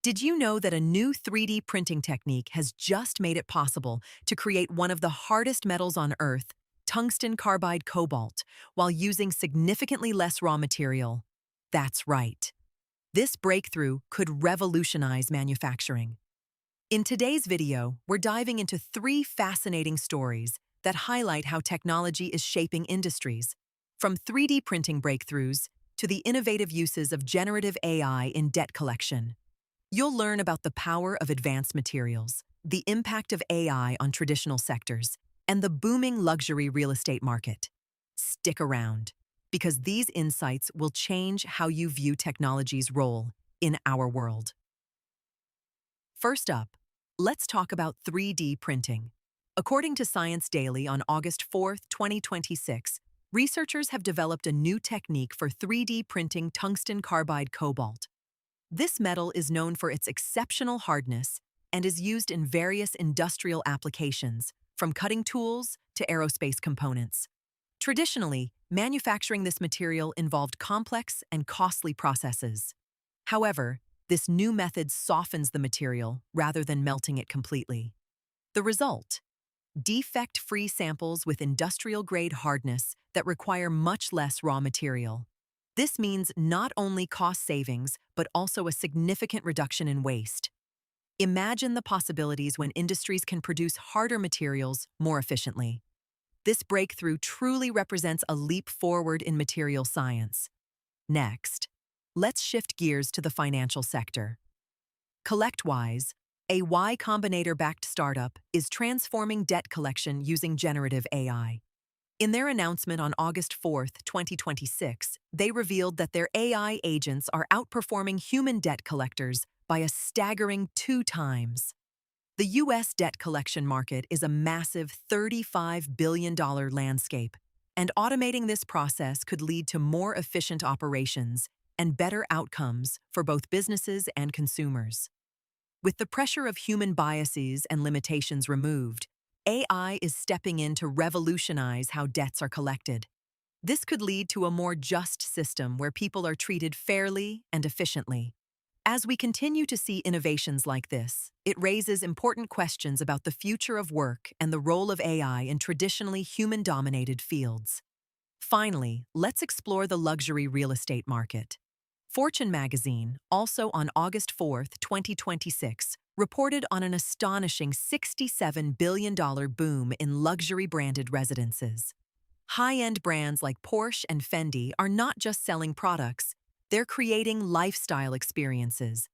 Did you know that a new 3D printing technique has just made it possible to create one of the hardest metals on Earth, tungsten carbide cobalt, while using significantly less raw material? That's right. This breakthrough could revolutionize manufacturing. In today's video, we're diving into three fascinating stories that highlight how technology is shaping industries, from 3D printing breakthroughs to the innovative uses of generative AI in debt collection. You'll learn about the power of advanced materials, the impact of AI on traditional sectors, and the booming luxury real estate market. Stick around, because these insights will change how you view technology's role in our world. First up, let's talk about 3D printing. According to Science Daily on August 4, 2026, researchers have developed a new technique for 3D printing tungsten carbide cobalt. This metal is known for its exceptional hardness and is used in various industrial applications, from cutting tools to aerospace components. Traditionally, manufacturing this material involved complex and costly processes. However, this new method softens the material rather than melting it completely. The result? Defect-free samples with industrial-grade hardness that require much less raw material. This means not only cost savings, but also a significant reduction in waste. Imagine the possibilities when industries can produce harder materials more efficiently. This breakthrough truly represents a leap forward in material science. Next, let's shift gears to the financial sector. CollectWise, a Y Combinator-backed startup, is transforming debt collection using generative AI. In their announcement on August 4, 2026, they revealed that their AI agents are outperforming human debt collectors by a staggering 2 times. The U.S. debt collection market is a massive $35 billion landscape, and automating this process could lead to more efficient operations and better outcomes for both businesses and consumers. With the pressure of human biases and limitations removed, AI is stepping in to revolutionize how debts are collected. This could lead to a more just system where people are treated fairly and efficiently. As we continue to see innovations like this, it raises important questions about the future of work and the role of AI in traditionally human-dominated fields. Finally, let's explore the luxury real estate market. Fortune magazine, also on August 4, 2026, reported on an astonishing $67 billion boom in luxury-branded residences. High-end brands like Porsche and Fendi are not just selling products, they're creating lifestyle experiences.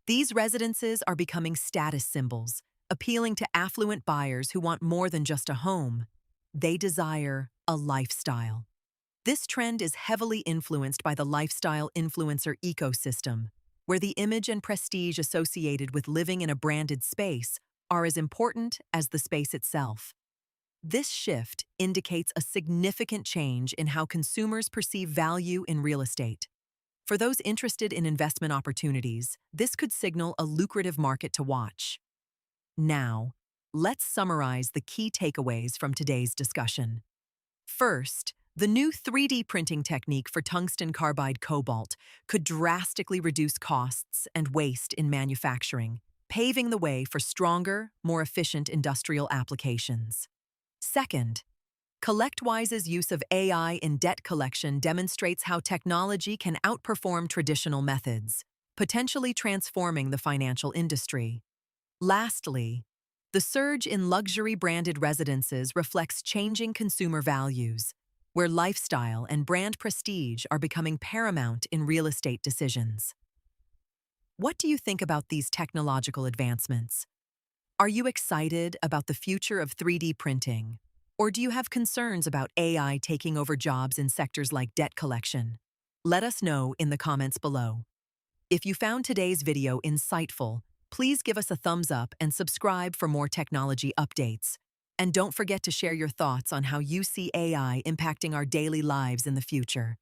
These residences are becoming status symbols, appealing to affluent buyers who want more than just a home. They desire a lifestyle. This trend is heavily influenced by the lifestyle influencer ecosystem, where the image and prestige associated with living in a branded space are as important as the space itself. This shift indicates a significant change in how consumers perceive value in real estate. For those interested in investment opportunities, this could signal a lucrative market to watch. Now, let's summarize the key takeaways from today's discussion. First, the new 3D printing technique for tungsten carbide cobalt could drastically reduce costs and waste in manufacturing, paving the way for stronger, more efficient industrial applications. Second, CollectWise's use of AI in debt collection demonstrates how technology can outperform traditional methods, potentially transforming the financial industry. Lastly, the surge in luxury-branded residences reflects changing consumer values, where lifestyle and brand prestige are becoming paramount in real estate decisions. What do you think about these technological advancements? Are you excited about the future of 3D printing, or do you have concerns about AI taking over jobs in sectors like debt collection? Let us know in the comments below. If you found today's video insightful, please give us a thumbs up and subscribe for more technology updates. And don't forget to share your thoughts on how you see AI impacting our daily lives in the future.